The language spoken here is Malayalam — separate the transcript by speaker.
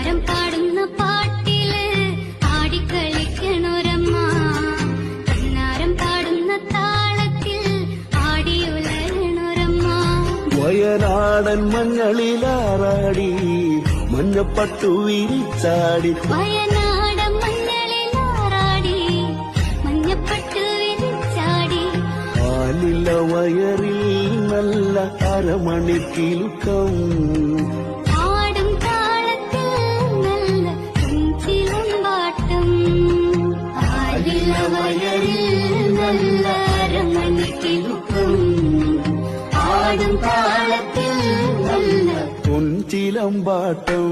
Speaker 1: പൊന്നാരം പാടുന്ന പാട്ടില് ആടിക്കളിക്കണൊരമ്മ, പൊന്നാരം പാടുന്ന താളത്തിൽ ആടിയുലരണൊരമ്മ.
Speaker 2: വയനാടൻ മഞ്ഞളിലാറാടി മഞ്ഞപ്പട്ടു വിരിച്ചാടി,
Speaker 1: വയനാടൻ മഞ്ഞളിലാറാടി മഞ്ഞപ്പട്ടു വിരിച്ചാടി.
Speaker 2: ആലില വയറിൽ നല്ല അരമണിക്കിലുക്കം,
Speaker 1: ആടും താളത്തിൽ നല്ല ചിലമ്പാട്ടം. ആലില വയറിൽ നല്ല അരമണിക്കിലുക്കം, ആടും താളത്തിൽ നല്ല
Speaker 2: പൊൻചിലമ്പാട്ടം.